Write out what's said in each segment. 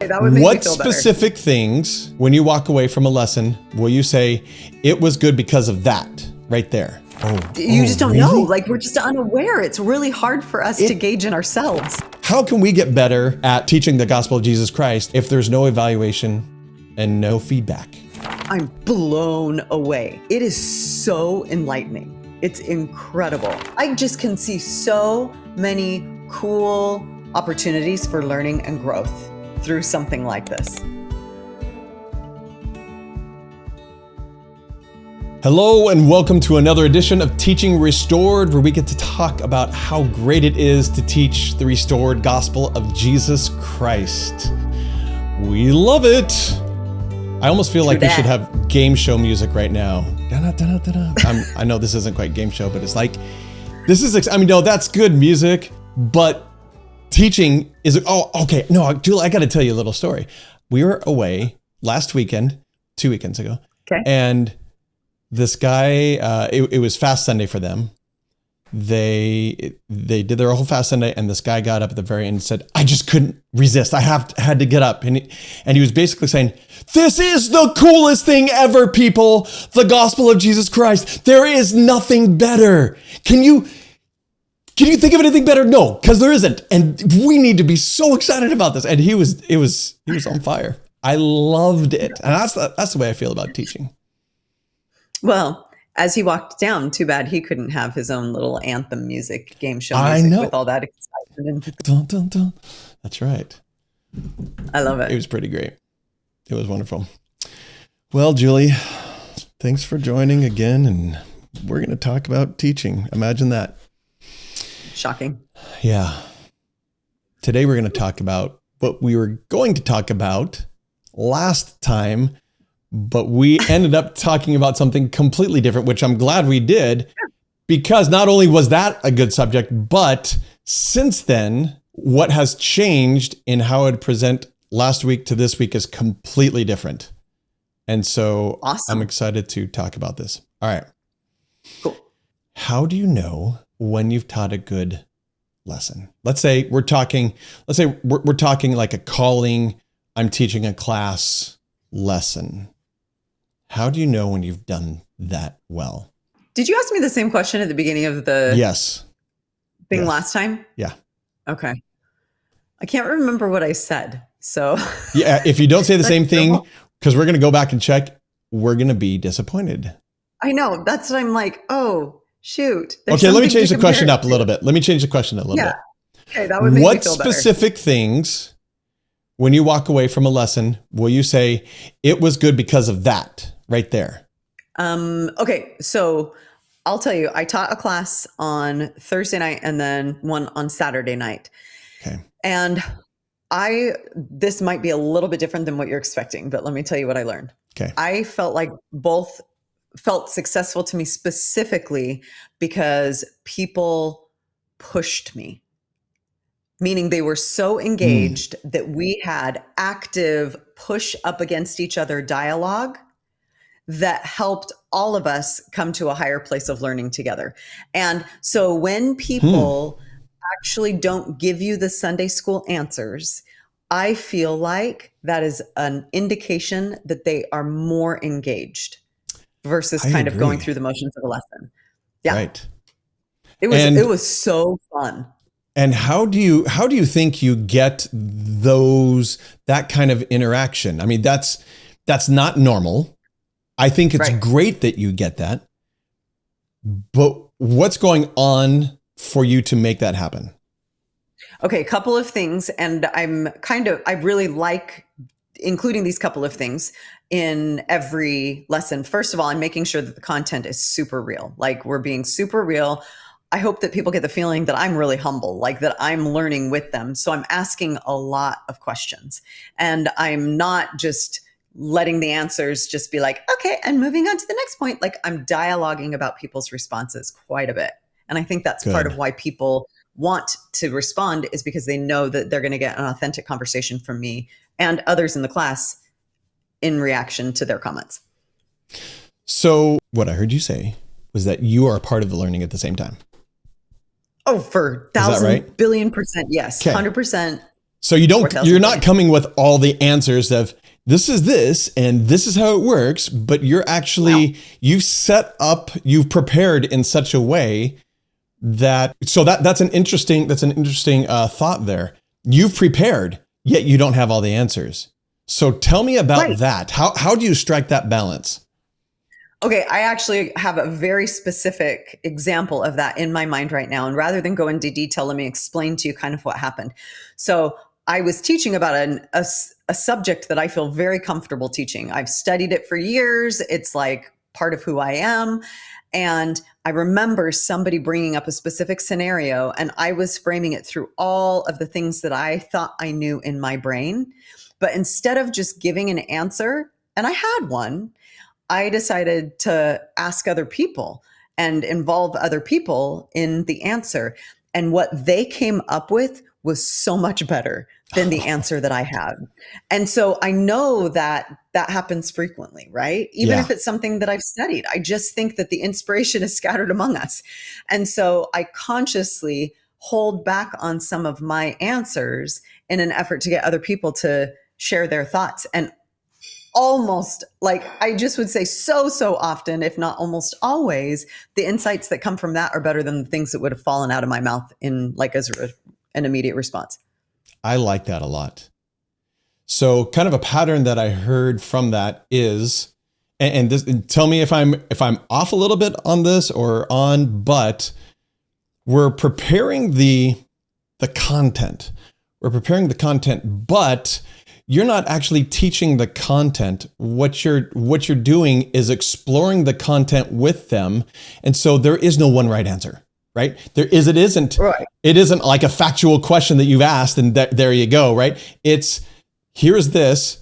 That would make me What feel better. specific things, when you walk away from a lesson, will you say, it was good because of that, right there? You just don't really? know. Like, we're just unaware. It's really hard for us to gauge in ourselves. How can we get better at teaching the gospel of Jesus Christ if there's no evaluation and no feedback? I'm blown away. It is so enlightening. It's incredible. I just can see so many cool opportunities for learning and growth through something like this. Hello and welcome to another edition of Teaching Restored, where we get to talk about how great it is to teach the restored gospel of Jesus Christ. We love it. I almost feel like we should have game show music right now. I know this isn't quite game show, but it's like, no, that's good music, but teaching is, okay. No, Julie, I got to tell you a little story. We were away last weekend, 2 weekends ago. Okay. And this guy, it was Fast Sunday for them. They did their whole Fast Sunday, and this guy got up at the very end and said, I just couldn't resist. I had to get up. And he was basically saying, this is the coolest thing ever, people. The gospel of Jesus Christ. There is nothing better. Can you think of anything better? No, because there isn't. And we need to be so excited about this. And he was on fire. I loved it. And that's the way I feel about teaching. Well, as he walked down, too bad he couldn't have his own little anthem music, game show music with all that excitement. Dun, dun, dun. That's right. I love it. It was pretty great. It was wonderful. Well, Julie, thanks for joining again. And we're going to talk about teaching. Imagine that. Shocking. Yeah. Today we're going to talk about what we were going to talk about last time, but we ended up talking about something completely different, which I'm glad we did, because not only was that a good subject, but since then, what has changed in how I'd present last week to this week is completely different. And so awesome. I'm excited to talk about this. All right. Cool. How do you know when you've taught a good lesson? Let's say we're talking like a calling, I'm teaching a class lesson. How do you know when you've done that well? Did you ask me the same question at the beginning of the thing last time? Yeah. Okay. I can't remember what I said. So yeah, if you don't say the same thing, because we're going to go back and check, we're going to be disappointed. I know. That's what I'm like, oh, shoot. Okay, let me change the question up a little bit. Yeah. Okay, that would make me feel better. What specific things, when you walk away from a lesson, will you say, it was good because of that right there? Okay, so I'll tell you, I taught a class on Thursday night and then one on Saturday night. Okay. And this might be a little bit different than what you're expecting, but let me tell you what I learned. Okay. I felt like both felt successful to me specifically because people pushed me, meaning they were so engaged that we had active push up against each other dialogue that helped all of us come to a higher place of learning together. And so when people actually don't give you the Sunday school answers, I feel like that is an indication that they are more engaged versus going through the motions of a lesson. Yeah. Right. It was so fun. And how do you think you get that kind of interaction? I mean, that's not normal. I think it's great that you get that, but what's going on for you to make that happen? Okay, a couple of things. And I really like including these couple of things in every lesson. First of all, I'm making sure that the content is super real. Like, we're being super real. I hope that people get the feeling that I'm really humble, like that I'm learning with them. So I'm asking a lot of questions, and I'm not just letting the answers just be like, okay, and moving on to the next point. Like, I'm dialoguing about people's responses quite a bit. And I think that's part of why people want to respond, is because they know that they're going to get an authentic conversation from me and others in the class in reaction to their comments. So what I heard you say was that you are a part of the learning at the same time. Oh, for 1,000 billion %. Yes. 100%. So you're not coming with all the answers of this is this and this is how it works, but you're actually, you've prepared in such a way that's an interesting thought there. You've prepared, yet you don't have all the answers. So tell me about that. How do you strike that balance? Okay, I actually have a very specific example of that in my mind right now. And rather than go into detail, let me explain to you kind of what happened. So I was teaching about a subject that I feel very comfortable teaching. I've studied it for years. It's like part of who I am. And I remember somebody bringing up a specific scenario, and I was framing it through all of the things that I thought I knew in my brain. But instead of just giving an answer, and I had one, I decided to ask other people and involve other people in the answer. And what they came up with was so much better than the answer that I had. And so I know that that happens frequently, right? Even if it's something that I've studied, I just think that the inspiration is scattered among us. And so I consciously hold back on some of my answers in an effort to get other people to share their thoughts. And almost, like, I just would say so often, if not almost always, the insights that come from that are better than the things that would have fallen out of my mouth in like as an immediate response. I like that a lot. So kind of a pattern that I heard from that is, and tell me if I'm off a little bit on this or on, but we're preparing the content. We're preparing the content, but you're not actually teaching the content. What you're doing is exploring the content with them. And so there is no one right answer, right? It isn't like a factual question that you've asked and there you go, right? It's, here's this,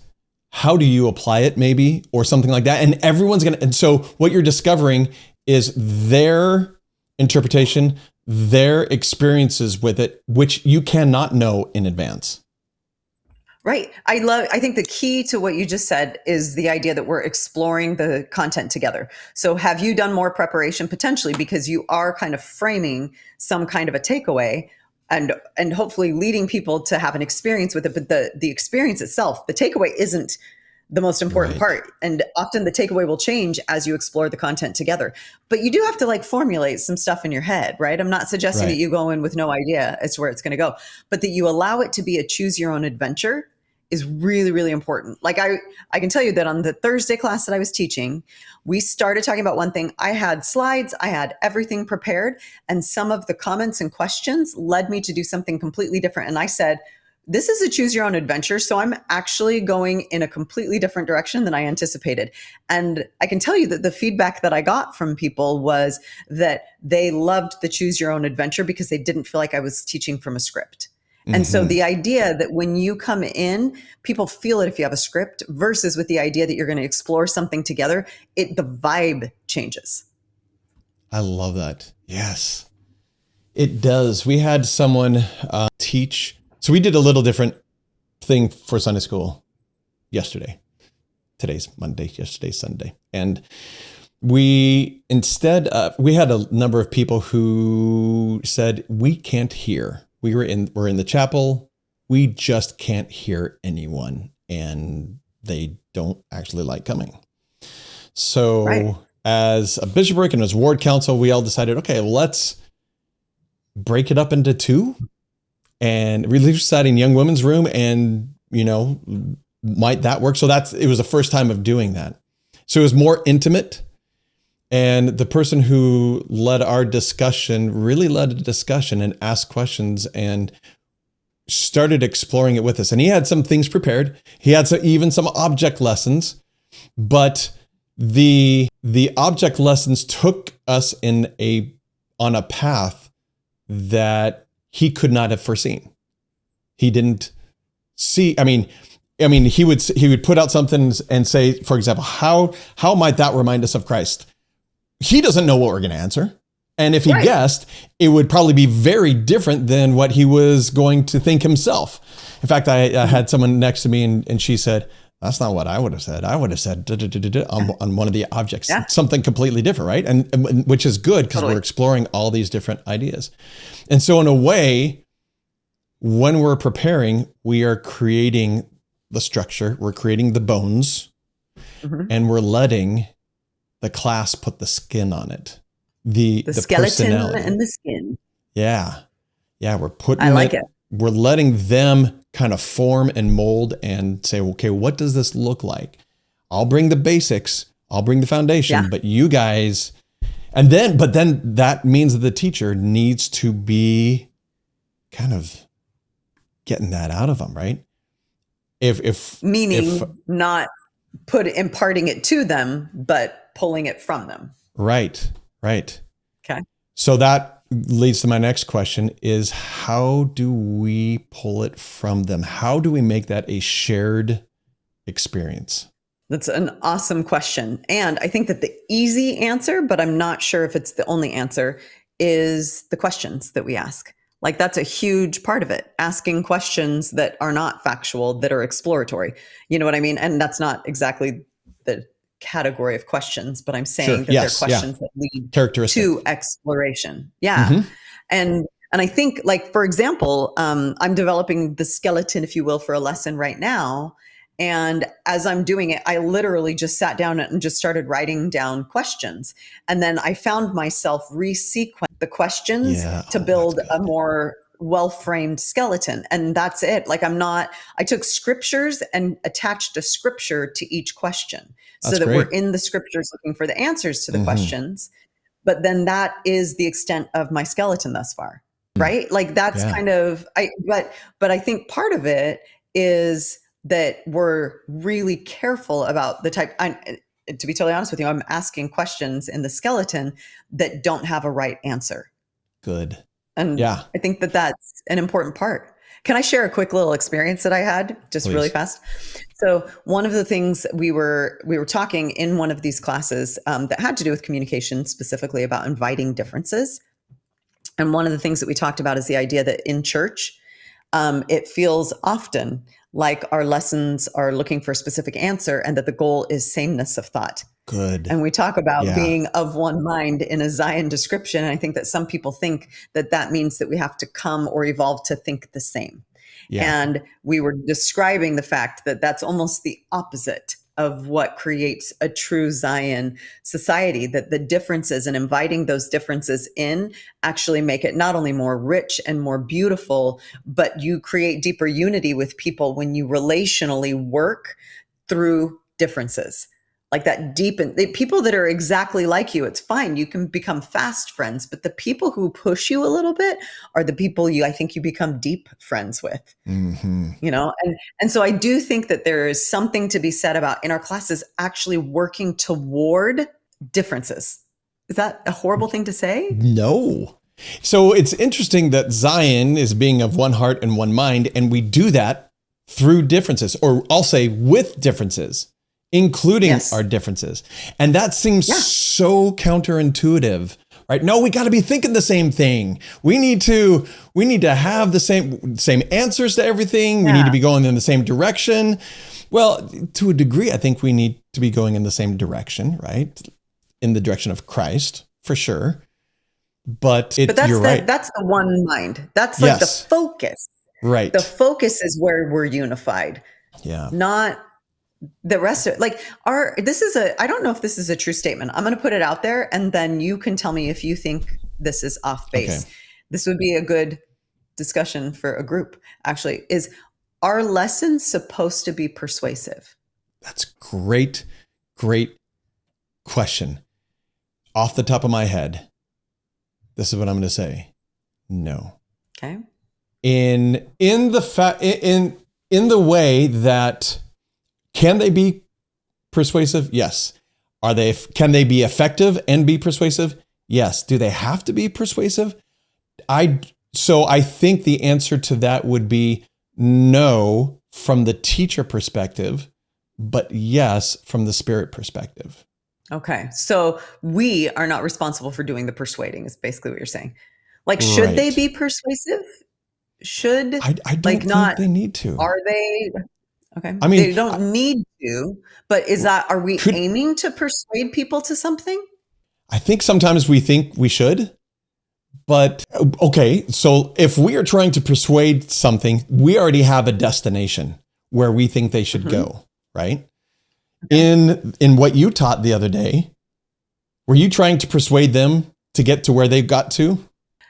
how do you apply it maybe, or something like that. And and so what you're discovering is their interpretation, their experiences with it, which you cannot know in advance. Right. I think the key to what you just said is the idea that we're exploring the content together. So have you done more preparation potentially because you are kind of framing some kind of a takeaway and hopefully leading people to have an experience with it. But the experience itself, the takeaway isn't the most important part. And often the takeaway will change as you explore the content together. But you do have to like formulate some stuff in your head, right? I'm not suggesting that you go in with no idea as to where it's going to go, but that you allow it to be a choose your own adventure is really, really important. Like I can tell you that on the Thursday class that I was teaching, we started talking about one thing. I had slides, I had everything prepared, and some of the comments and questions led me to do something completely different. And I said, this is a choose your own adventure. So I'm actually going in a completely different direction than I anticipated. And I can tell you that the feedback that I got from people was that they loved the choose your own adventure because they didn't feel like I was teaching from a script. And so the idea that when you come in, people feel it if you have a script versus with the idea that you're going to explore something together, the vibe changes. I love that. Yes, it does. We had someone teach. So we did a little different thing for Sunday school yesterday. Today's Monday, yesterday's Sunday. And we had a number of people who said, we can't hear. We're in the chapel. We just can't hear anyone, and they don't actually like coming. So as a bishopric and as ward council, we all decided, okay, let's break it up into two and religious society and young women's room. And, might that work? So it was the first time of doing that. So it was more intimate. And the person who led our discussion really led a discussion and asked questions and started exploring it with us. And he had some things prepared. He had even some object lessons, but the object lessons took us on a path that he could not have foreseen. He didn't see. I mean, he would put out something and say, for example, how might that remind us of Christ? He doesn't know what we're going to answer. And if he guessed, it would probably be very different than what he was going to think himself. In fact, I had someone next to me and she said, that's not what I would have said. I would have said on one of the objects, something completely different, right? And which is good because we're exploring all these different ideas. And so in a way, when we're preparing, we are creating the structure, we're creating the bones, Mhm. and we're letting the class put the skin on it. The skeleton personality. and the skin. Yeah. Yeah. We're I putting like it. we're letting them kind of form and mold and say, okay, what does this look like? I'll bring the basics, I'll bring the foundation, Yeah. but you guys, but then that means that the teacher needs to be kind of getting that out of them, right? Meaning not imparting it to them, but pulling it from them. Right. Okay. So that leads to my next question is, how do we pull it from them? How do we make that a shared experience? That's an awesome question. And I think that the easy answer, but I'm not sure if it's the only answer, is the questions that we ask. Like, that's a huge part of it. Asking questions that are not factual, that are exploratory. You know what I mean? And that's not exactly the category of questions, but I'm saying that they're questions that lead to exploration. Yeah. Mm-hmm. And I think, like, for example, I'm developing the skeleton, if you will, for a lesson right now. And as I'm doing it, I literally just sat down and just started writing down questions. And then I found myself resequencing the questions to build a more well-framed skeleton. And that's it. Like, I took scriptures and attached a scripture to each question so that we're in the scriptures looking for the answers to the questions. But then that is the extent of my skeleton thus far. Right? Like, that's kind of, but I think part of it is that we're really careful about the type. To be totally honest with you, I'm asking questions in the skeleton that don't have a right answer. Good. And I think that that's an important part. Can I share a quick little experience that I had just really fast? So one of the things we were talking in one of these classes that had to do with communication, specifically about inviting differences. And one of the things that we talked about is the idea that in church, it feels often like our lessons are looking for a specific answer and that the goal is sameness of thought. Good. And we talk about being of one mind in a Zion description. And I think that some people think that that means that we have to come or evolve to think the same. Yeah. And we were describing the fact that that's almost the opposite of what creates a true Zion society, that the differences and inviting those differences in actually make it not only more rich and more beautiful, but you create deeper unity with people when you relationally work through differences. Like that the people that are exactly like you, it's fine. You can become fast friends, but the people who push you a little bit are the people I think you become deep friends with, you know? And so I do think that there is something to be said about in our classes actually working toward differences. Is that a horrible thing to say? No. So it's interesting that Zion is being of one heart and one mind, and we do that through differences, or I'll say with differences, including our differences. And that seems so counterintuitive, right? No, we got to be thinking the same thing. We need to have the same answers to everything. We need to be going in the same direction. Well, to a degree, I think we need to be going in the same direction, right? In the direction of Christ, for sure. But you're right. That's the one mind. That's like the focus. Right. The focus is where we're unified. Yeah. Not the rest of like I don't know if this is a true statement. I'm going to put it out there and then you can tell me if you think this is off base. Okay. This would be a good discussion for a group, actually. Is our lessons supposed to be persuasive? That's great question. Off the top of my head, this is what I'm going to say. No. Okay. In the way that, can they be persuasive? Yes. Can they be effective and be persuasive? Yes. Do they have to be persuasive? So I think the answer to that would be no from the teacher perspective, but yes from the spirit perspective. Okay. So we are not responsible for doing the persuading is basically what you're saying. Like, should they be persuasive? I don't think they need to. Are they? Okay. I mean, they don't need to, but are we aiming to persuade people to something? I think sometimes we think we should, But okay, so if we are trying to persuade something, we already have a destination where we think they should Mm-hmm. go, right? Okay. In what you taught the other day, were you trying to persuade them to get to where they've got to?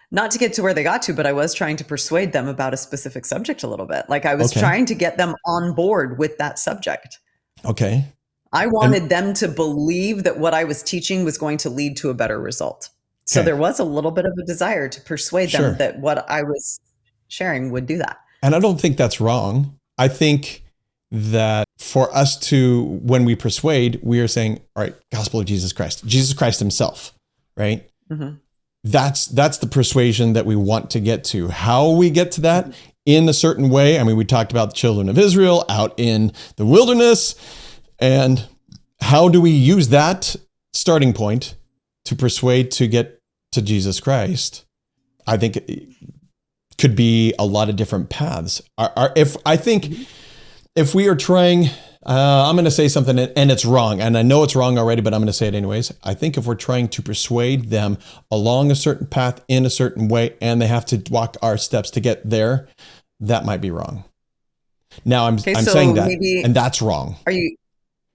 Not to get to where they got to, but I was trying to persuade them about a specific subject a little bit. Like I was Okay. trying to get them on board with that subject. Okay. I And wanted them to believe that what I was teaching was going to lead to a better result. So okay, there was a little bit of a desire to persuade them sure. that what I was sharing would do that. And I don't think that's wrong. I think that for us to, when we persuade, we are saying, all right, gospel of Jesus Christ himself, right? Mm-hmm. That's the persuasion that we want to get to. How we get to that in a certain way. I mean, we talked about the children of Israel out in the wilderness, and how do we use that starting point to persuade to get to Jesus Christ? I think it could be a lot of different paths. If we are trying, I'm going to say something and it's wrong, and I know it's wrong already, but I'm going to say it anyways. I think if we're trying to persuade them along a certain path in a certain way, and they have to walk our steps to get there, that might be wrong. Now I'm Okay, saying so that, maybe and that's wrong, are you?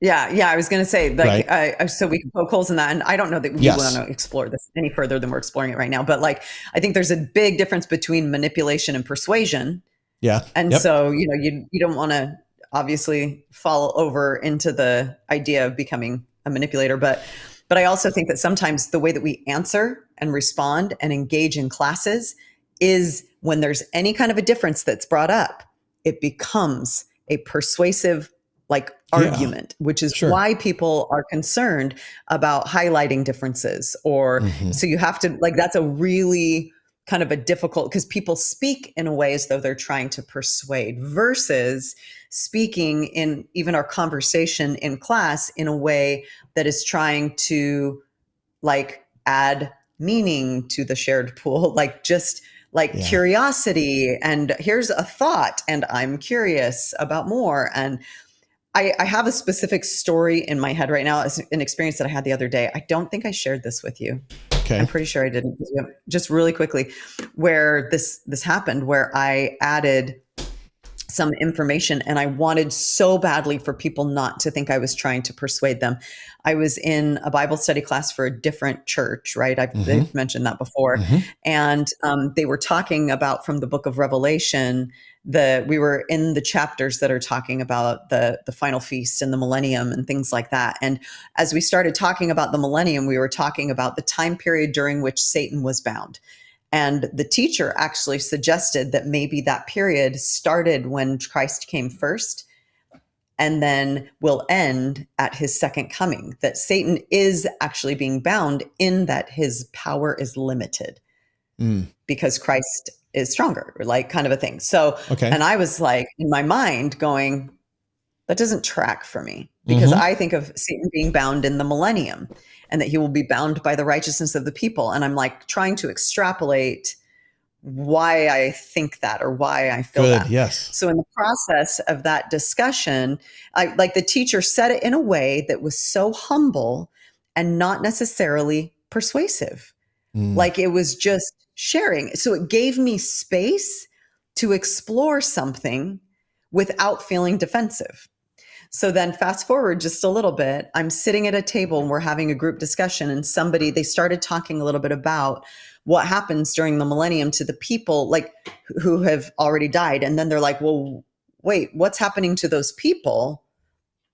Yeah. I was going to say, like, right? so we can poke holes in that, and I don't know that you want Yes. to explore this any further than we're exploring it right now. But like, I think there's a big difference between manipulation and persuasion. Yeah. And Yep. so, you don't want to obviously fall over into the idea of becoming a manipulator, but I also think that sometimes the way that we answer and respond and engage in classes is when there's any kind of a difference that's brought up, it becomes a persuasive like Yeah. argument, which is Sure. why people are concerned about highlighting differences or Hmm. so you have to like that's a really kind of a difficult because people speak in a way as though they're trying to persuade versus speaking in even our conversation in class in a way that is trying to like add meaning to the shared pool like just like Yeah. curiosity and here's a thought and I'm curious about more and I have a specific story in my head right now as an experience that I had the other day. I don't think I shared this with you. I'm Okay. pretty sure I didn't. Just really quickly, where this happened, where I added some information and I wanted so badly for people not to think I was trying to persuade them. I was in a Bible study class for a different church, right? Hmm. I've mentioned that before. Hmm. And they were talking about from the book of Revelation, we were in the chapters that are talking about the final feast and the millennium and things like that. And as we started talking about the millennium, we were talking about the time period during which Satan was bound. And the teacher actually suggested that maybe that period started when Christ came first and then will end at his second coming, that Satan is actually being bound in that his power is limited Mm. because Christ is stronger, like kind of a thing. So, Okay. and I was like in my mind going, that doesn't track for me because Hmm. I think of Satan being bound in the millennium and that he will be bound by the righteousness of the people. And I'm like trying to extrapolate why I think that or why I feel Good. that. Yes. So in the process of that discussion, I like the teacher said it in a way that was so humble and not necessarily persuasive. Mm. Like it was just sharing. So it gave me space to explore something without feeling defensive. So then fast forward just a little bit, I'm sitting at a table and we're having a group discussion and they started talking a little bit about what happens during the millennium to the people like who have already died. And then they're like, well, wait, what's happening to those people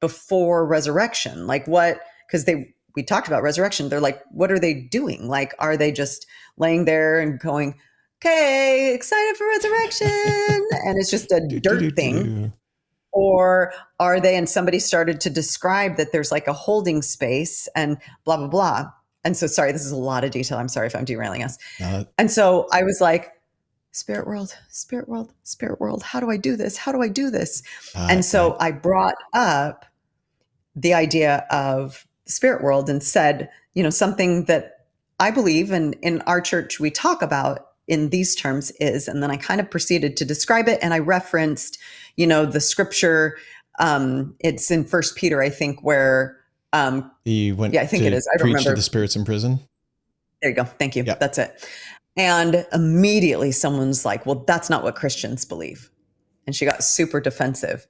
before resurrection? Like what, because we talked about resurrection. They're like, what are they doing? Like, are they just laying there and going, okay, excited for resurrection? And it's just a Do, do, do, dirt thing do. or are they? And somebody started to describe that there's like a holding space and blah, blah, blah. And so, sorry, this is a lot of detail. I'm sorry if I'm derailing us. Uh, And so I was like, spirit world, spirit world, spirit world. How do I do this? How do I do this? And right. so I brought up the idea of the spirit world and said, something that I believe and in our church we talk about in these terms is, and then I kind of proceeded to describe it and I referenced, the scripture. It's in First Peter, I think, where He went yeah, I think it to is. I don't preach to the remember. spirits in prison. There you go. Thank you. Yep. That's it. And immediately someone's like, well, that's not what Christians believe. And she got super defensive.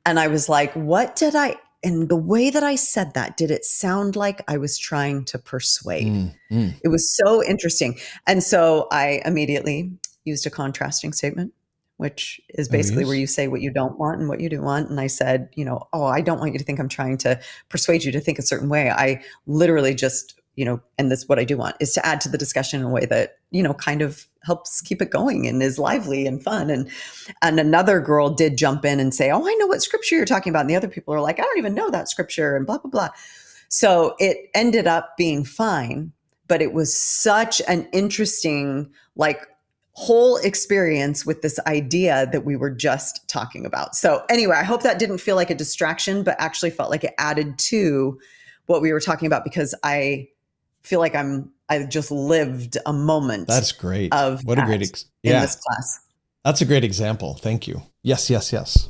And I was like, and the way that I said that, did it sound like I was trying to persuade? It was so interesting. And so I immediately used a contrasting statement, which is Oh, basically where yes. you say what you don't want and what you do want. And I said, oh, I don't want you to think I'm trying to persuade you to think a certain way. I literally just, and that's what I do want, is to add to the discussion in a way that, kind of helps keep it going and is lively and fun. And another girl did jump in and say, oh, I know what scripture you're talking about. And the other people are like, I don't even know that scripture and blah, blah, blah. So it ended up being fine, but it was such an interesting, whole experience with this idea that we were just talking about. So anyway, I hope that didn't feel like a distraction, but actually felt like it added to what we were talking about, because I feel like I just lived a moment. That's great. Of what a great in this class. That's a great example. Thank you. Yes, yes, yes.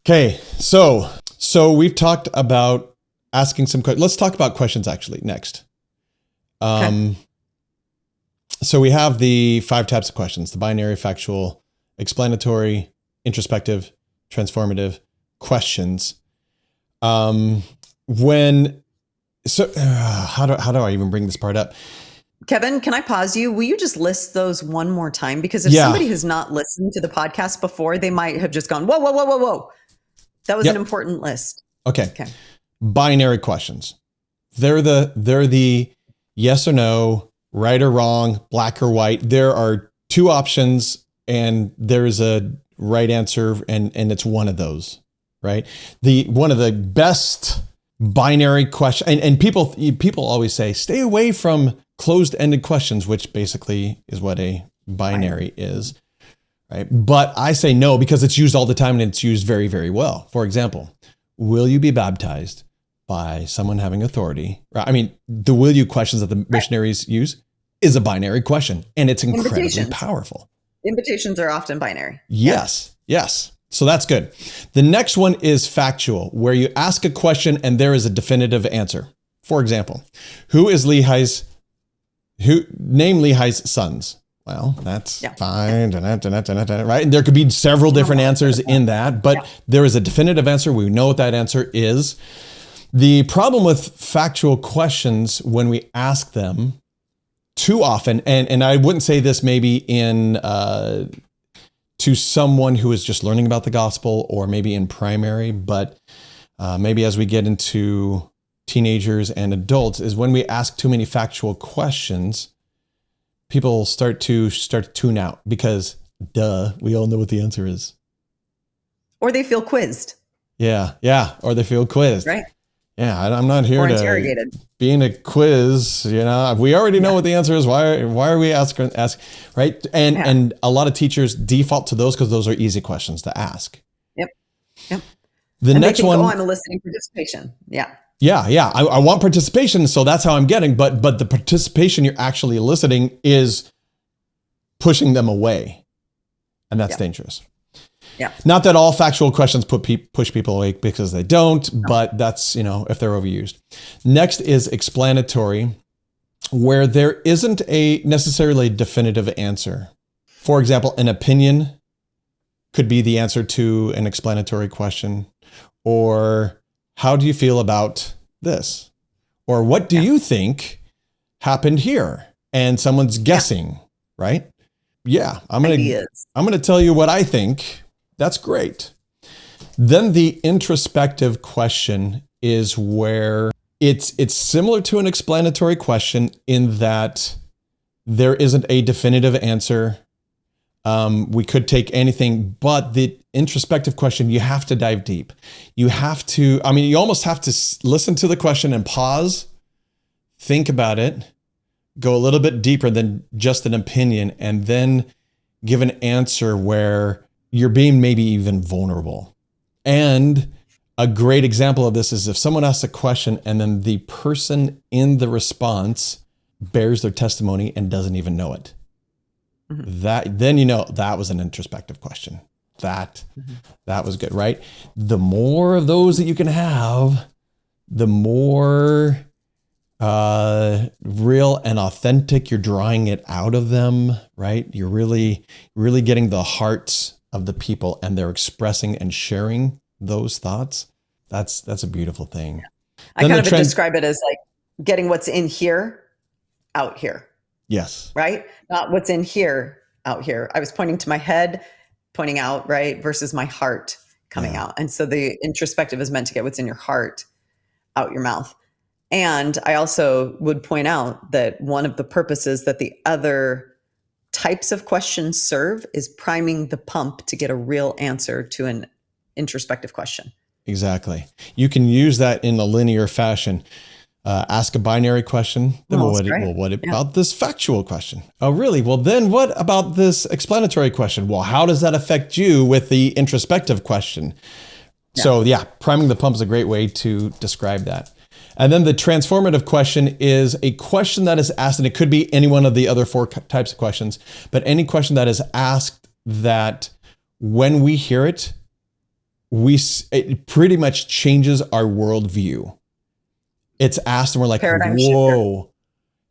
Okay, so we've talked about asking some questions. Let's talk about questions actually next. Okay. So we have the 5 types of questions: the binary, factual, explanatory, introspective, transformative questions. How do I even bring this part up? Kevin, can I pause you? Will you just list those one more time? Because if somebody has not listened to the podcast before, they might have just gone, whoa, whoa, whoa, whoa, whoa. That was an important list. Okay. Binary questions. They're the yes or no, right or wrong, black or white. There are 2 options and there's a right answer, and it's one of those, right? One of the best binary question, and people always say, stay away from closed-ended questions, which basically is what a binary is, right? But I say no, because it's used all the time and it's used very, very well. For example, will you be baptized by someone having authority? I mean, the will you questions that the missionaries use is a binary question, and it's incredibly powerful. Invitations are often binary. Yes, yes. So that's good. The next one is factual, where you ask a question and there is a definitive answer. For example, name Lehi's sons. Well, that's fine, right? And there could be several different answers in that, but there is a definitive answer. We know what that answer is. The problem with factual questions, when we ask them too often, and I wouldn't say this maybe to someone who is just learning about the gospel, or maybe in primary, but maybe as we get into teenagers and adults, is when we ask too many factual questions, people start to tune out, because we all know what the answer is. Or they feel quizzed. Yeah. Or they feel quizzed. Right. Yeah, I'm not here to be in a quiz. We already know what the answer is. Why are we asking? Right? And a lot of teachers default to those because those are easy questions to ask. Yep. The next one. Oh, I'm eliciting participation. Yeah. I want participation, so that's how I'm getting. But the participation you're actually eliciting is pushing them away, and that's dangerous. Yeah. Not that all factual questions push people away, because they don't, but that's, if they're overused. Next is explanatory, where there isn't a necessarily definitive answer. For example, an opinion could be the answer to an explanatory question, or how do you feel about this? Or what do you think happened here? And someone's guessing, right? Yeah, I'm going to tell you what I think. That's great. Then the introspective question is where it's similar to an explanatory question in that there isn't a definitive answer. We could take anything, but the introspective question, you have to dive deep. You almost have to listen to the question and pause, think about it, go a little bit deeper than just an opinion, and then give an answer where you're being maybe even vulnerable. And a great example of this is if someone asks a question and then the person in the response bears their testimony and doesn't even know it. Mm-hmm. Then that was an introspective question. That was good, right? The more of those that you can have, the more real and authentic. You're drawing it out of them, right? You're really, really getting the hearts of the people, and they're expressing and sharing those thoughts. That's a beautiful thing. I kind of describe it as like getting what's in here out here. Yes. Right? Not what's in here out here. I was pointing to my head, pointing out, right? Versus my heart coming out. And so the introspective is meant to get what's in your heart out your mouth. And I also would point out that one of the purposes that the other types of questions serve is priming the pump to get a real answer to an introspective question. Exactly. You can use that in a linear fashion. Ask a binary question. Then what about this factual question? Oh, really? Well, then what about this explanatory question? Well, how does that affect you with the introspective question? Yeah. So priming the pump is a great way to describe that. And then the transformative question is a question that is asked, and it could be any one of the other 4 types of questions, but any question that is asked that when we hear it, it pretty much changes our worldview. It's asked and we're like, paradigm whoa. Shifter.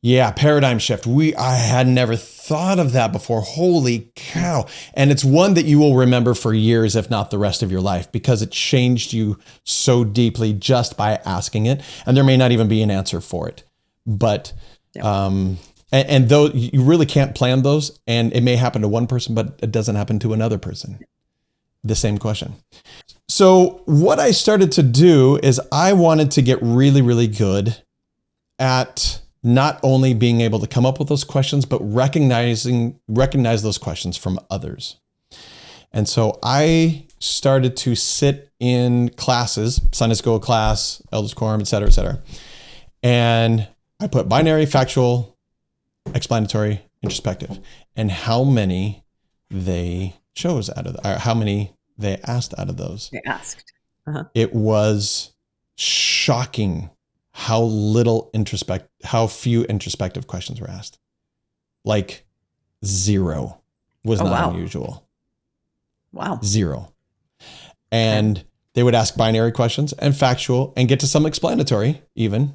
Yeah, paradigm shift. I had never thought of that before. Holy cow. And it's one that you will remember for years, if not the rest of your life, because it changed you so deeply just by asking it. And there may not even be an answer for it. But, and though you really can't plan those, and it may happen to one person, but it doesn't happen to another person. The same question. So what I started to do is I wanted to get really, really good at not only being able to come up with those questions, but recognize those questions from others. And so I started to sit in classes, Sunday school class, elders quorum, et cetera, and I put binary, factual, explanatory, introspective, and how many they chose out of how many they asked out of those. They asked. It was shocking how few introspective questions were asked. Like 0 was not unusual. Wow. 0. And they would ask binary questions and factual and get to some explanatory even,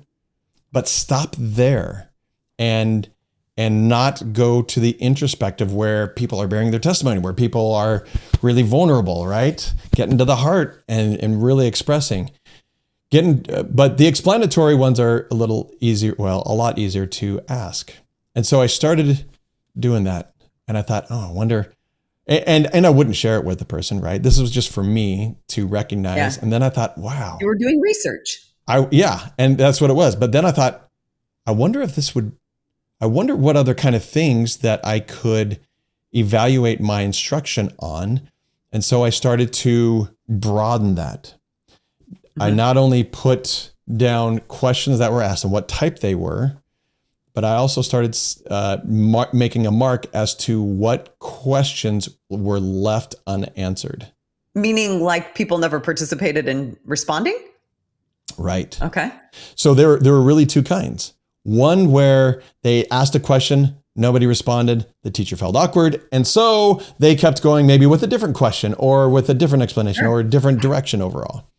but stop there and not go to the introspective where people are bearing their testimony, where people are really vulnerable, right? Getting to the heart and really expressing. But the explanatory ones are a lot easier to ask. And so I started doing that. And I thought, I wonder, and I wouldn't share it with the person, right? This was just for me to recognize. Yeah. And then I thought, wow. You were doing research. And that's what it was. But then I thought, I wonder what other kind of things that I could evaluate my instruction on. And so I started to broaden that. I not only put down questions that were asked and what type they were, but I also started making a mark as to what questions were left unanswered. Meaning like people never participated in responding? Right. Okay. So there were really 2 kinds. One where they asked a question, nobody responded, the teacher felt awkward, and so they kept going maybe with a different question or with a different explanation or a different direction overall.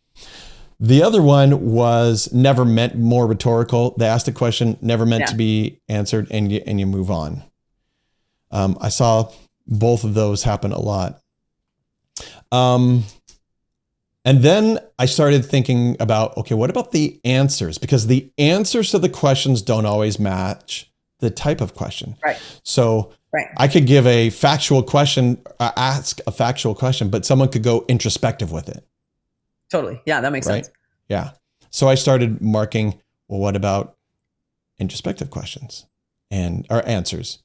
The other one was never meant, more rhetorical. They asked a question, never meant to be answered, and you move on. I saw both of those happen a lot. And then I started thinking about, okay, what about the answers? Because the answers to the questions don't always match the type of question. Right. So I could give a factual question, ask a factual question, but someone could go introspective with it. Totally. Yeah, that makes sense. Yeah. So I started marking, well, what about introspective questions or answers?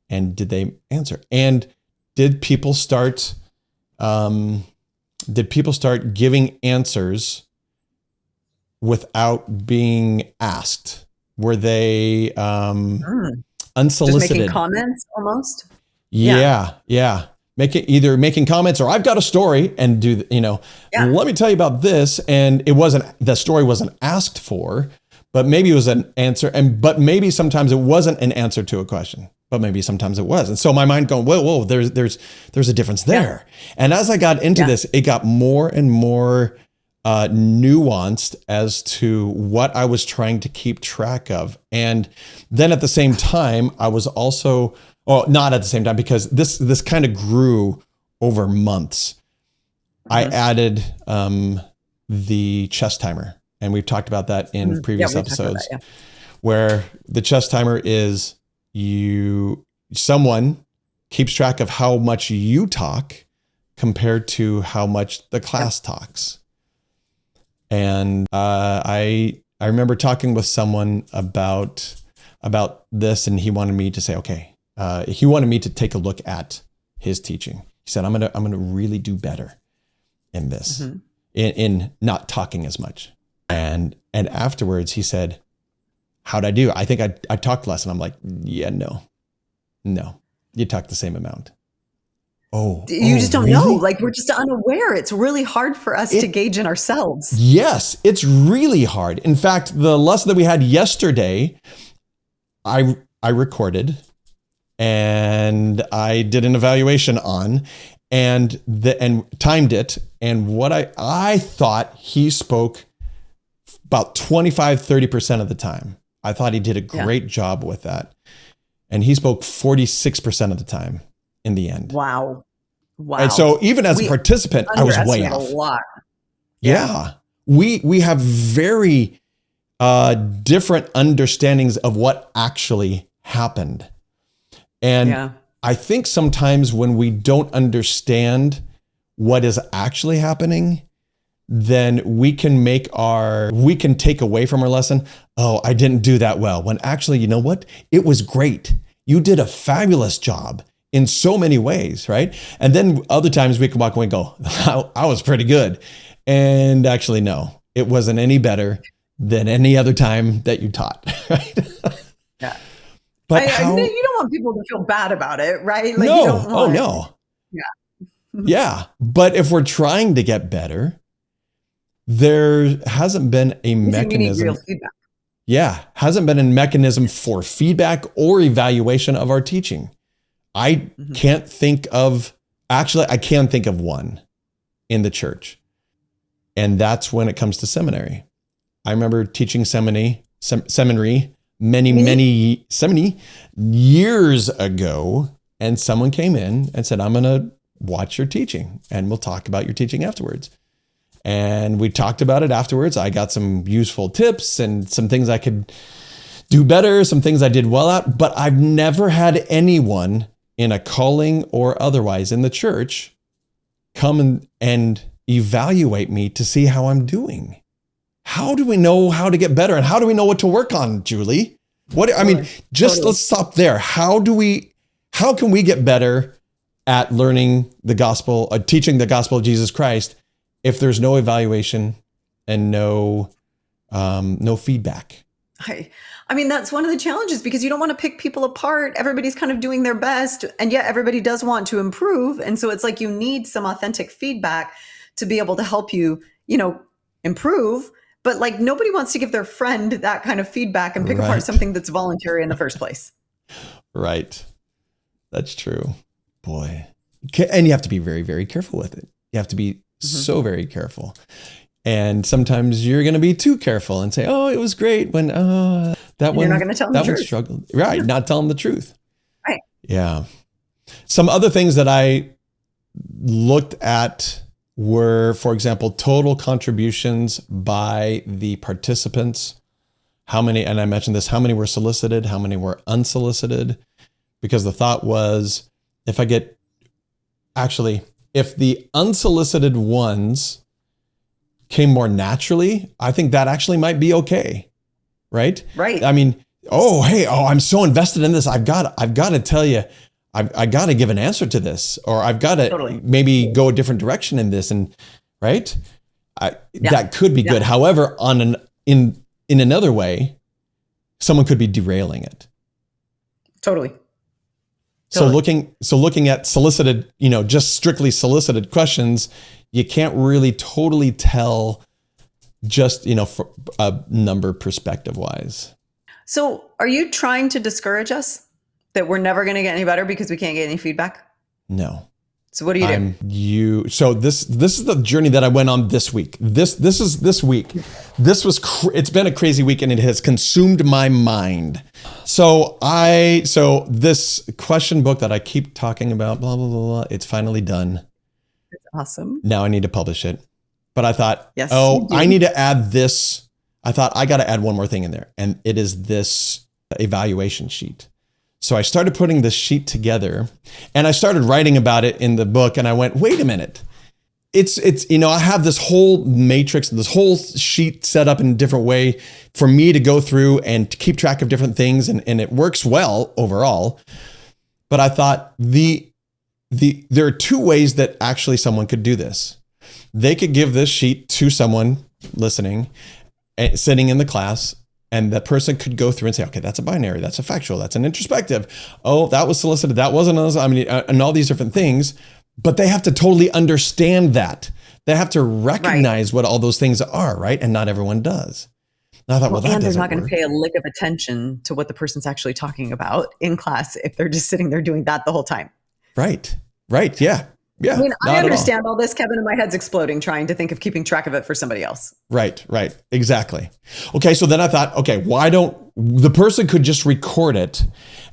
And did they answer? And did people start giving answers without being asked? Were they unsolicited? Just making comments almost? Yeah. Either making comments or I've got a story and let me tell you about this. And the story wasn't asked for, but maybe it was an answer. But maybe sometimes it wasn't an answer to a question, but maybe sometimes it was. And so my mind going, whoa, there's a difference there. Yeah. And as I got into this, it got more and more nuanced as to what I was trying to keep track of. And then at the same time, I was also, well, not at the same time, because this kind of grew over months. I added the chest timer, and we've talked about that in previous episodes, where the chest timer is someone keeps track of how much you talk compared to how much the class talks. And I remember talking with someone about this, and he wanted me to say, okay, he wanted me to take a look at his teaching. He said, I'm gonna really do better in this, in not talking as much. And afterwards he said, how'd I do? I think I talked less. And I'm like, yeah, no, you talked the same amount. You just don't really? know. Like, we're just unaware. It's really hard for us to gauge in ourselves. Yes, it's really hard. In fact, the lesson that we had yesterday, I recorded and I did an evaluation on and timed it. And what I thought he spoke about 25-30% of the time. I thought he did a great job with that. And he spoke 46% of the time in the end. Wow. And so even as a participant, I was way off. A lot. Yeah. We have very different understandings of what actually happened. And I think sometimes when we don't understand what is actually happening, then we can take away from our lesson, oh, I didn't do that well. When actually, you know what? It was great. You did a fabulous job in so many ways, right? And then other times we can walk away and go, I was pretty good. And actually, no, it wasn't any better than any other time that you taught, right? Yeah. But you don't want people to feel bad about it, right? Like, no. You don't want, no. Yeah. Yeah. But if we're trying to get better, there hasn't been a mechanism. You need real feedback. Yeah. Hasn't been a mechanism for feedback or evaluation of our teaching. I can't think of one in the church. And that's when it comes to seminary. I remember teaching seminary many years ago. And someone came in and said, I'm going to watch your teaching and we'll talk about your teaching afterwards. And we talked about it afterwards. I got some useful tips and some things I could do better, some things I did well at, but I've never had anyone in a calling or otherwise in the church come and evaluate me to see how I'm doing. How do we know how to get better? And how do we know what to work on, Julie? Let's stop there. How can we get better at learning the gospel, teaching the gospel of Jesus Christ, if there's no evaluation and no feedback? I mean, that's one of the challenges, because you don't want to pick people apart. Everybody's kind of doing their best, and yet everybody does want to improve. And so it's like you need some authentic feedback to be able to help you, improve. But like, nobody wants to give their friend that kind of feedback and pick apart something that's voluntary in the first place. Right. That's true. Boy. And you have to be very, very careful with it. You have to be so very careful. And sometimes you're going to be too careful and say, oh, it was great when, you're not going to tell them the truth. Struggled. Right. Not telling the truth. Right. Yeah. Some other things that I looked at were, for example, total contributions by the participants. How many, and I mentioned this, how many were solicited, how many were unsolicited? Because the thought was, if the unsolicited ones came more naturally, I think that actually might be okay. Right? Right. I mean, I'm so invested in this. I've got to tell you, I got to give an answer to this, or I've got to maybe go a different direction in this. And right. That could be good. However, in another way, someone could be derailing it. Totally. So looking at solicited, just strictly solicited questions, you can't really totally tell just, for a number perspective wise. So are you trying to discourage us that we're never going to get any better because we can't get any feedback? No. So what do you do? So this is the journey that I went on this week. This is this week. It's been a crazy week, and it has consumed my mind. So this question book that I keep talking about, blah blah blah, blah, it's finally done. It's awesome. Now I need to publish it. But I thought, Yes, I need to add this. I thought I got to add one more thing in there, and it is this evaluation sheet. So I started putting this sheet together, and I started writing about it in the book, and I went, wait a minute. It's I have this whole matrix, this whole sheet set up in a different way for me to go through and to keep track of different things, and it works well overall. But I thought there are two ways that actually someone could do this. They could give this sheet to someone listening, sitting in the class, and that person could go through and say, okay, that's a binary, that's a factual, that's an introspective. Oh, that was solicited, that wasn't, and all these different things. But they have to totally understand that. They have to recognize what all those things are, right? And not everyone does. And I thought, well, that and they're doesn't not going to work. pay a lick of attention to what the person's actually talking about in class if they're just sitting there doing that the whole time. Right, yeah. I mean, I understand all this, Kevin, and my head's exploding trying to think of keeping track of it for somebody else. Right, exactly. Okay, so then I thought, okay, why don't the person could just record it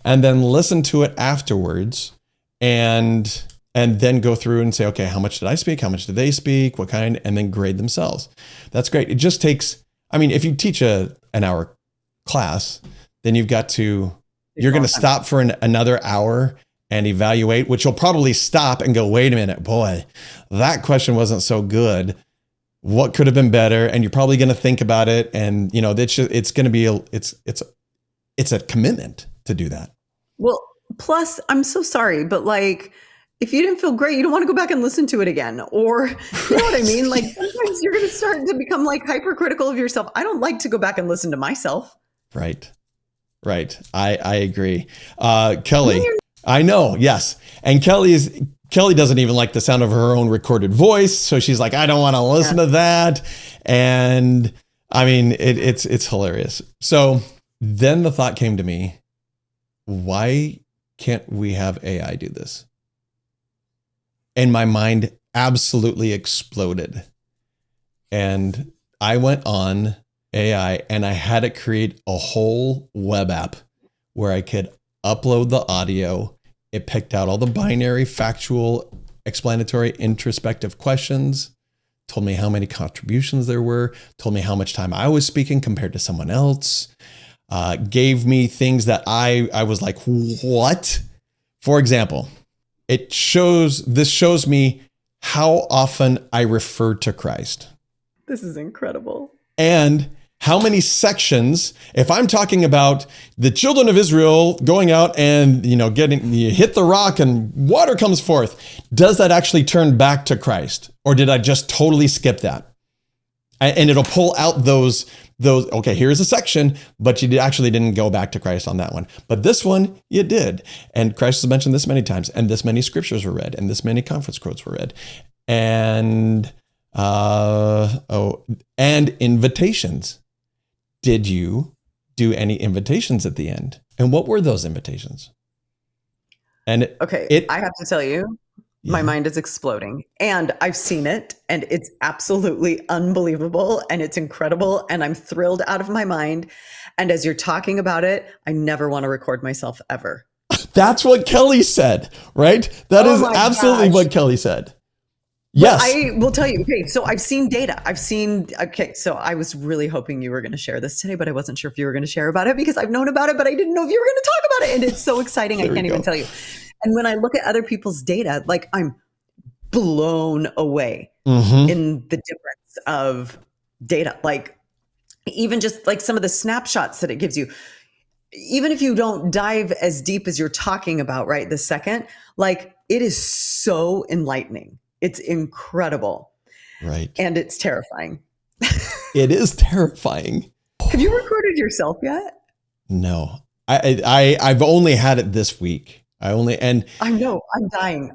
and then listen to it afterwards and then go through and say, okay, how much did I speak? How much did they speak? What kind? And then grade themselves. That's great. It just takes, if you teach an hour class, then you're going to stop for another hour and evaluate, which you'll probably stop and go, wait a minute, boy, that question wasn't so good. What could have been better? And you're probably going to think about it. And it's going to be it's a commitment to do that. Well, plus I'm so sorry, but if you didn't feel great, you don't want to go back and listen to it again. Or, you know what I mean? Sometimes you're going to start to become hypercritical of yourself. I don't like to go back and listen to myself. Right. I agree. Kelly, I know. Yes. And Kelly doesn't even like the sound of her own recorded voice. So she's like, I don't want to listen to that. And it's hilarious. So then the thought came to me, why can't we have AI do this? And my mind absolutely exploded. And I went on AI and I had it create a whole web app where I could upload the audio. It picked out all the binary, factual, explanatory, introspective questions, told me how many contributions there were, told me how much time I was speaking compared to someone else, gave me things that I was like, what? For example, this shows me how often I refer to Christ. This is incredible. And how many sections, if I'm talking about the children of Israel going out and, you hit the rock and water comes forth, does that actually turn back to Christ? Or did I just totally skip that? And it'll pull out those, okay, here's a section, but you actually didn't go back to Christ on that one. But this one, you did. And Christ was mentioned this many times, and this many scriptures were read, and this many conference quotes were read. And invitations. Did you do any invitations at the end? And what were those invitations? And I have to tell you, my mind is exploding, and I've seen it, and it's absolutely unbelievable, and it's incredible, and I'm thrilled out of my mind. And as you're talking about it, I never want to record myself ever. That's what Kelly said, right? That is absolutely what Kelly said. Yes. But I will tell you, so I've seen data. So I was really hoping you were going to share this today, but I wasn't sure if you were going to share about it because I've known about it, but I didn't know if you were going to talk about it. And it's so exciting. I can't even tell you. And when I look at other people's data, I'm blown away in the difference of data. Even just some of the snapshots that it gives you, even if you don't dive as deep as you're talking about right this second, it is so enlightening. It's incredible. Right. And it's terrifying. It is terrifying. Have you recorded yourself yet? No. I've only had it this week. I know. I'm dying.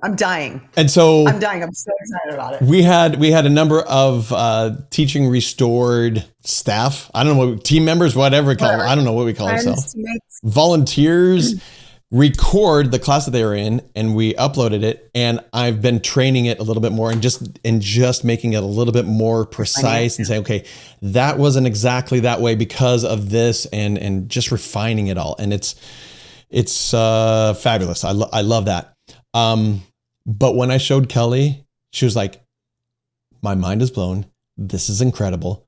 And so I'm dying. I'm so excited about it. We had a number of Teaching Restored staff. I don't know what team members, whatever we call them. I don't know what we call ourselves. Volunteers record the class that they were in, and we uploaded it, and I've been training it a little bit more and just making it a little bit more precise and saying, okay, that wasn't exactly that way because of this, and just refining it all. And it's fabulous. I love that. But when I showed Kelly, she was like, my mind is blown. This is incredible.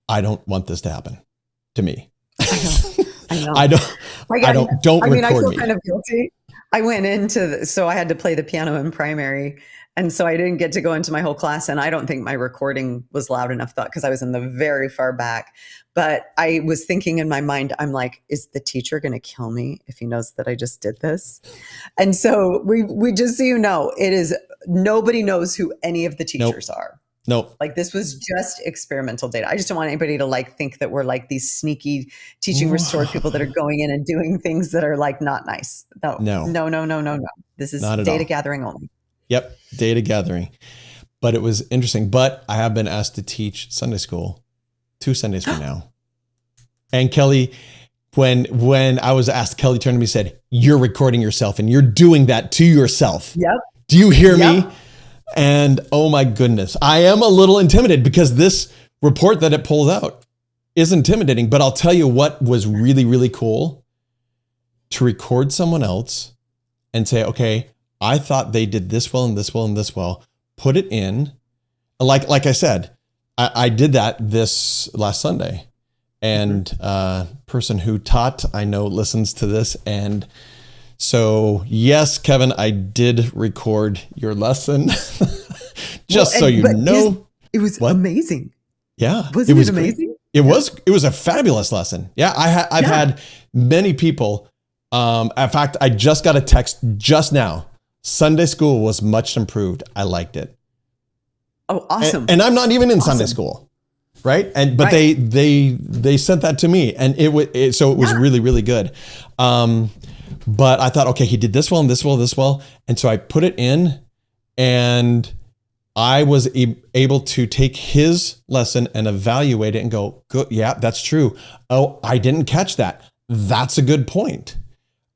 I don't want this to happen to me. I know. I don't I mean, I record feel me. kind of guilty. I went into, so I had to play the piano in primary. And so I didn't get to go into my whole class. And I don't think my recording was loud enough, because I was in the very far back. But I was thinking in my mind, I'm like, is the teacher going to kill me if he knows that I just did this? And so we just, so you know, it is, nobody knows who any of the teachers are. Nope. Like, this was just experimental data. I just don't want anybody to like think that we're like these sneaky teaching restored people that are going in and doing things that are like not nice. No. This is data gathering only. Yep. Data gathering. But it was interesting. But I have been asked to teach Sunday school 2 Sundays from now. And Kelly, when I was asked, Kelly turned to me and said, you're recording yourself and you're doing that to yourself. Yep. Do you hear me? And oh my goodness, I am a little intimidated because this report that it pulled out is intimidating. But I'll tell you what was really, really cool: to record someone else and say, okay, I thought they did this well and this well and this well. Put it in. Like I said, I did that this last Sunday. And person who taught, I know, listens to this. And so, yes, Kevin, I did record your lesson. So you know. It was amazing. Yeah. Wasn't it amazing? It was a fabulous lesson. Yeah. I've had many people. In fact, I just got a text just now. Sunday school was much improved. I liked it. Oh, awesome. And I'm not even in Sunday school. Right. But they sent that to me, and it was really, really good. But I thought, okay, he did this well and this well, this well. And so I put it in, and I was able to take his lesson and evaluate it and go, good, yeah, that's true. Oh, I didn't catch that. That's a good point.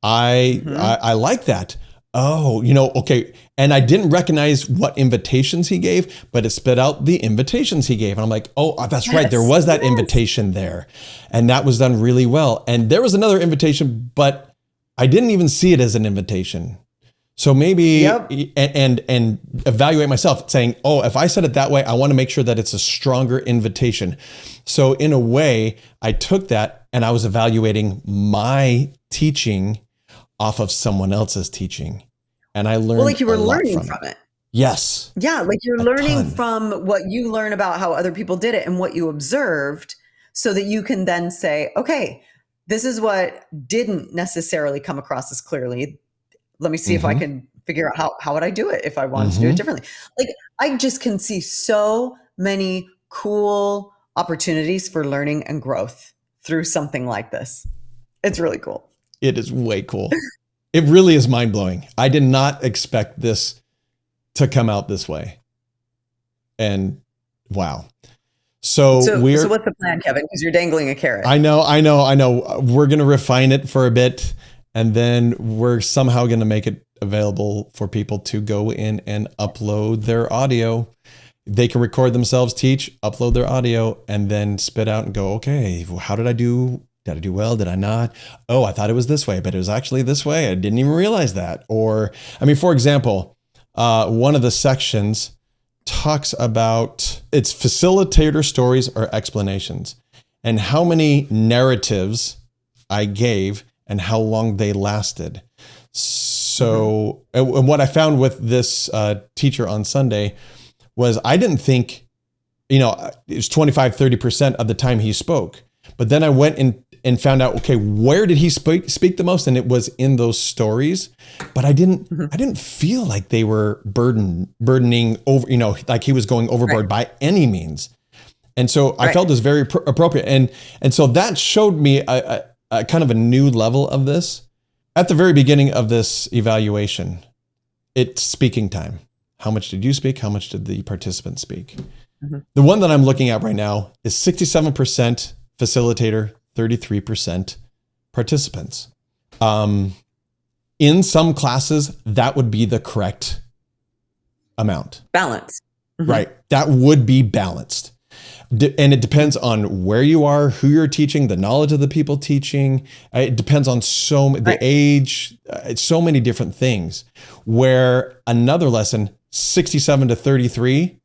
I like that. Oh, okay. And I didn't recognize what invitations he gave, but it spit out the invitations he gave. And I'm like, oh, that's right. There was that invitation there. And that was done really well. And there was another invitation, but I didn't even see it as an invitation. So maybe, and evaluate myself, saying, oh, if I said it that way, I want to make sure that it's a stronger invitation. So in a way, I took that and I was evaluating my teaching off of someone else's teaching. And I learned like you were learning from it. Yes. Yeah, like you're learning from what you learn about how other people did it and what you observed, so that you can then say, okay, this is what didn't necessarily come across as clearly. Let me see if I can figure out how would I do it if I wanted to do it differently. Like, I just can see so many cool opportunities for learning and growth through something like this. It's really cool. It is way cool. It really is mind-blowing. I did not expect this to come out this way. And wow. So what's the plan, Kevin? Because you're dangling a carrot. I know. We're going to refine it for a bit, and then we're somehow going to make it available for people to go in and upload their audio. They can record themselves, teach, upload their audio, and then spit out and go, okay, how did I do? Did I do well? Did I not? Oh, I thought it was this way, but it was actually this way. I didn't even realize that. Or, for example, one of the sections talks about its facilitator stories or explanations, and how many narratives I gave and how long they lasted. So, and what I found with this teacher on Sunday was, I didn't think, it was 25, 30% of the time he spoke. But then I went and found out, okay, where did he speak the most? And it was in those stories. But I didn't feel like they were burdening over, like he was going overboard by any means. And so I felt it was very appropriate. And so that showed me a kind of a new level of this. At the very beginning of this evaluation, it's speaking time. How much did you speak? How much did the participants speak? The one that I'm looking at right now is 67% facilitator, 33% participants. in some classes, that would be the correct amount. Balance. Right. That would be balanced. And it depends on where you are, who you're teaching, the knowledge of the people teaching. It depends on the age, so many different things. Where another lesson, 67 to 33,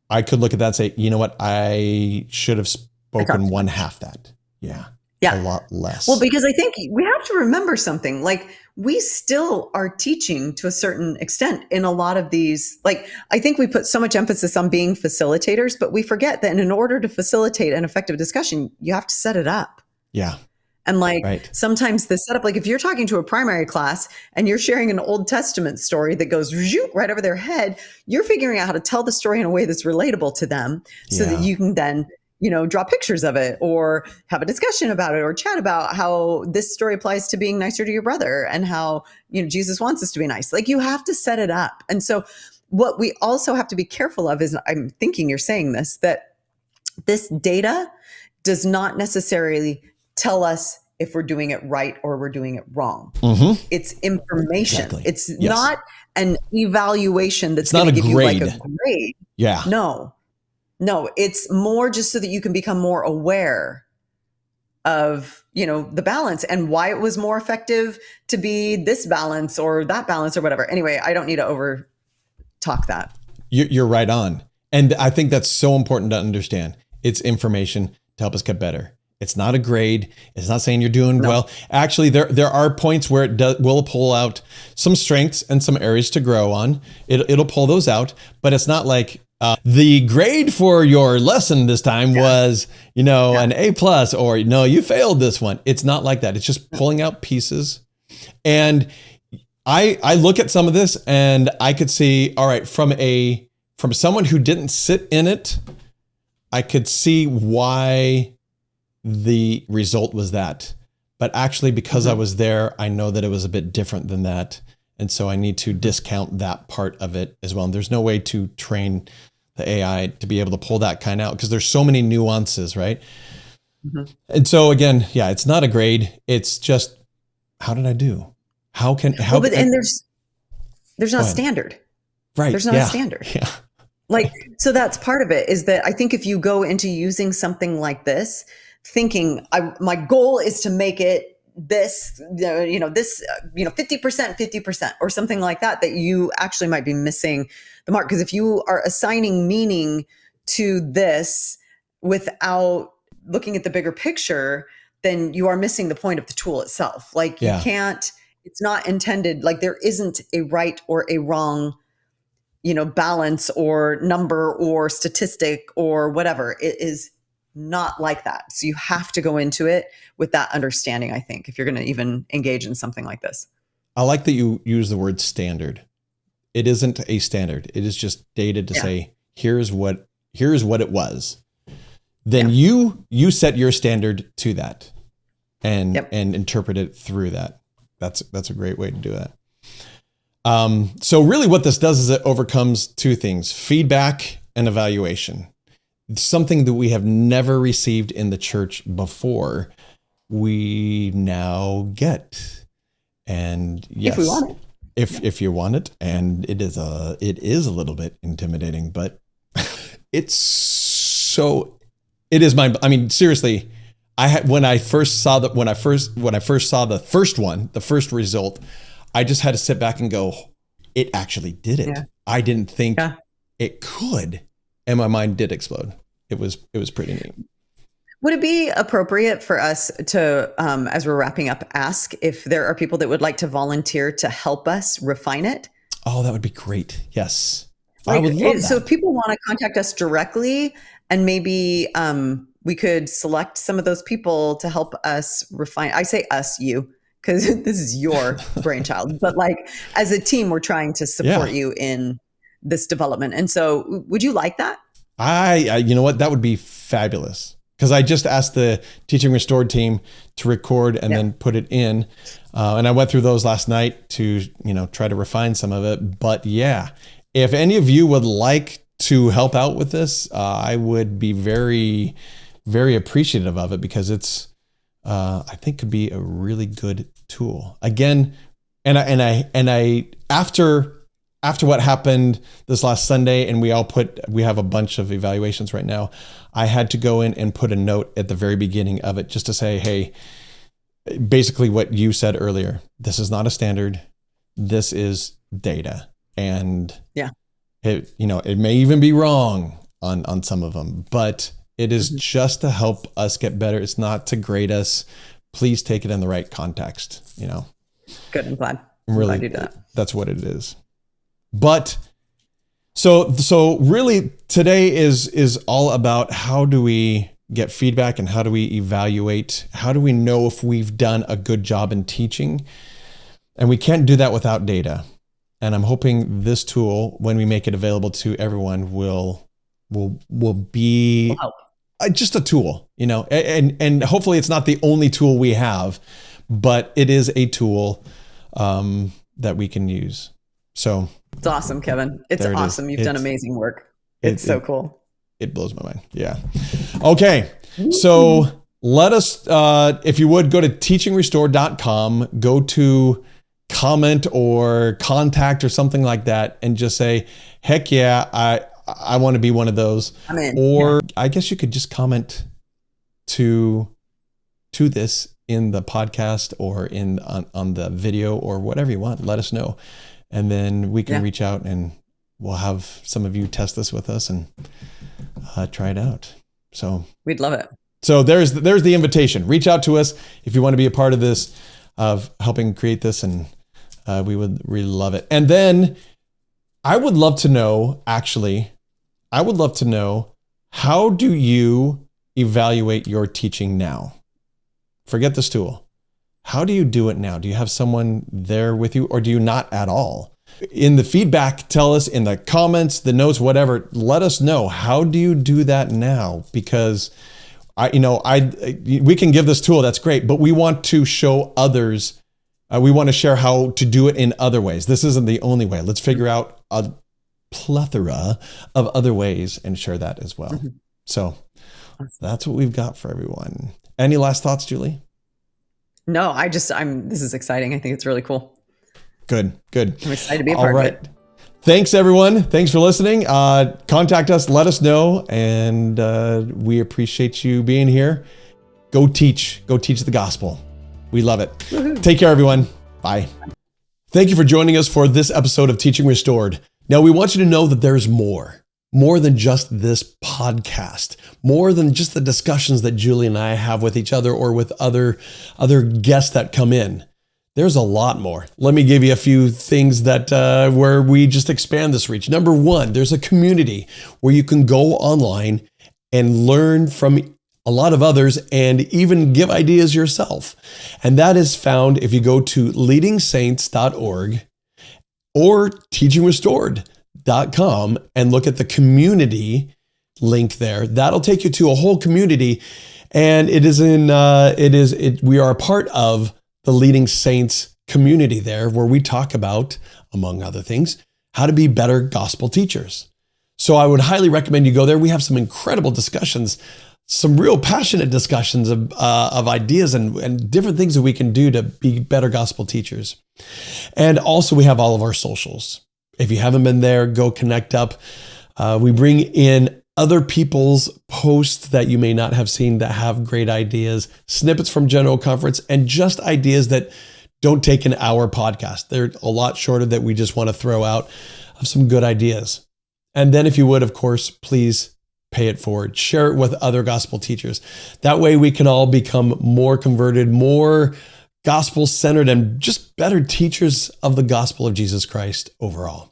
I could look at that and say, you know what? I should have spoken one half that. Yeah. A lot less. Well, because I think we have to remember something. Like, we still are teaching to a certain extent in a lot of these. Like, I think we put so much emphasis on being facilitators, but we forget that in order to facilitate an effective discussion, you have to set it up. Yeah. And sometimes the setup, like if you're talking to a primary class and you're sharing an Old Testament story that goes right over their head, you're figuring out how to tell the story in a way that's relatable to them so that you can then draw pictures of it or have a discussion about it or chat about how this story applies to being nicer to your brother and how, Jesus wants us to be nice. Like, you have to set it up. And so what we also have to be careful of is, I'm thinking you're saying this, that this data does not necessarily tell us if we're doing it right or we're doing it wrong. Mm-hmm. It's information. Exactly. It's not an evaluation that's going to give you like a grade. Yeah. No, it's more just so that you can become more aware of, the balance and why it was more effective to be this balance or that balance or whatever. Anyway, I don't need to over talk that. You're right on. And I think that's so important to understand. It's information to help us get better. It's not a grade. It's not saying you're doing well. Actually, there are points where it will pull out some strengths and some areas to grow on. It'll pull those out, but it's not like the grade for your lesson this time was, an A+, or no, you failed this one. It's not like that. It's just pulling out pieces. And I look at some of this and I could see, all right, from someone who didn't sit in it, I could see why the result was that. But actually, because I was there, I know that it was a bit different than that. And so I need to discount that part of it as well. And there's no way to train the AI to be able to pull that kind out because there's so many nuances, right? Mm-hmm. And so again, it's not a grade. It's just, how did I do? And there's not a standard. Right. There's not a standard. Yeah. So that's part of it, is that I think if you go into using something like this, thinking my goal is to make it this, 50%, or something like that you actually might be missing the mark. Because if you are assigning meaning to this without looking at the bigger picture, then you are missing the point of the tool itself. You can't, it's not intended, there isn't a right or a wrong, balance or number or statistic or whatever. It is not like that. So you have to go into it with that understanding, I think, if you're going to even engage in something like this. I like that you use the word standard. It isn't a standard. It is just data to say, here's what it was. Then you set your standard to that and interpret it through that. That's a great way to do that. So really what this does is it overcomes two things: feedback and evaluation. Something that we have never received in the church before, we now get. And yes, if we want it. If you want it, and it is a little bit intimidating, but seriously, when I first saw the first result, I just had to sit back and go, it actually did it. Yeah. I didn't think it could. And my mind did explode. It was pretty neat. Would it be appropriate for us to, as we're wrapping up, ask if there are people that would like to volunteer to help us refine it? Oh, that would be great. Yes. I would love that. So if people want to contact us directly, and maybe we could select some of those people to help us refine. I say us, you, because this is your brainchild. But as a team, we're trying to support you in this development. And so would you like that? You know what? That would be fabulous. Because I just asked the Teaching Restored team to record and then put it in. And I went through those last night to, try to refine some of it. But if any of you would like to help out with this, I would be very, very appreciative of it, because it's, I think, could be a really good tool. Again, And I after what happened this last Sunday, and we have a bunch of evaluations right now, I had to go in and put a note at the very beginning of it just to say, hey, basically what you said earlier, this is not a standard. This is data. And yeah, it may even be wrong on some of them, but it is just to help us get better. It's not to grade us. Please take it in the right context, Good. I'm glad. Really, glad you did that. That's what it is. But so really today is all about how do we get feedback and how do we evaluate? How do we know if we've done a good job in teaching? And we can't do that without data. And I'm hoping this tool, when we make it available to everyone, will be just a tool, and hopefully it's not the only tool we have, but it is a tool that we can use. So it's awesome, Kevin. It's awesome. You've done amazing work. It's so cool. It blows my mind. Yeah. Okay. So let us, if you would, go to teachingrestored.com, go to comment or contact or something like that, and just say, heck yeah, I want to be one of those. I'm in. Or I guess you could just comment to this in the podcast or on the video or whatever you want. Let us know. And then we can reach out and we'll have some of you test this with us and try it out. So we'd love it. So there's the invitation. Reach out to us if you want to be a part of this, of helping create this, and we would really love it. And then I would love to know, how do you evaluate your teaching now? Forget this tool. How do you do it now? Do you have someone there with you, or do you not at all? In the feedback, tell us, in the comments, the notes, whatever, let us know. How do you do that now? Because we can give this tool, that's great, but we want to show others. We want to share how to do it in other ways. This isn't the only way. Let's figure out a plethora of other ways and share that as well. So that's what we've got for everyone. Any last thoughts, Julie? No, this is exciting. I think it's really cool. Good. I'm excited to be a part of it. Thanks, everyone. Thanks for listening. Contact us, let us know, and we appreciate you being here. Go teach the gospel. We love it. Woo-hoo. Take care, everyone. Bye. Thank you for joining us for this episode of Teaching Restored. Now, we want you to know that there's more than just this podcast, more than just the discussions that Julie and I have with each other or with other guests that come in. There's a lot more. Let me give you a few things that where we just expand this reach. Number one, there's a community where you can go online and learn from a lot of others and even give ideas yourself. And that is found if you go to leadingsaints.org or teachingrestored.com and look at the community link there. That'll take you to a whole community. And we are a part of the Leading Saints community there, where we talk about, among other things, how to be better gospel teachers. So I would highly recommend you go there. We have some incredible discussions, some real passionate discussions of ideas and different things that we can do to be better gospel teachers. And also we have all of our socials. If you haven't been there, go connect up. We bring in other people's posts that you may not have seen that have great ideas, snippets from General Conference, and just ideas that don't take an hour podcast. They're a lot shorter that we just want to throw out of some good ideas. And then if you would, of course, please pay it forward. Share it with other gospel teachers. That way we can all become more converted, more gospel-centered, and just better teachers of the gospel of Jesus Christ overall.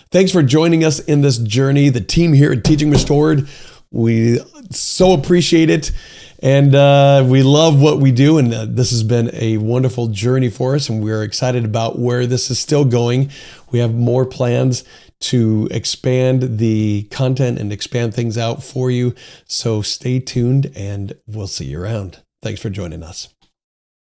Thanks for joining us in this journey. The team here at Teaching Restored, we so appreciate it. And we love what we do. And this has been a wonderful journey for us. And we're excited about where this is still going. We have more plans to expand the content and expand things out for you. So stay tuned and we'll see you around. Thanks for joining us.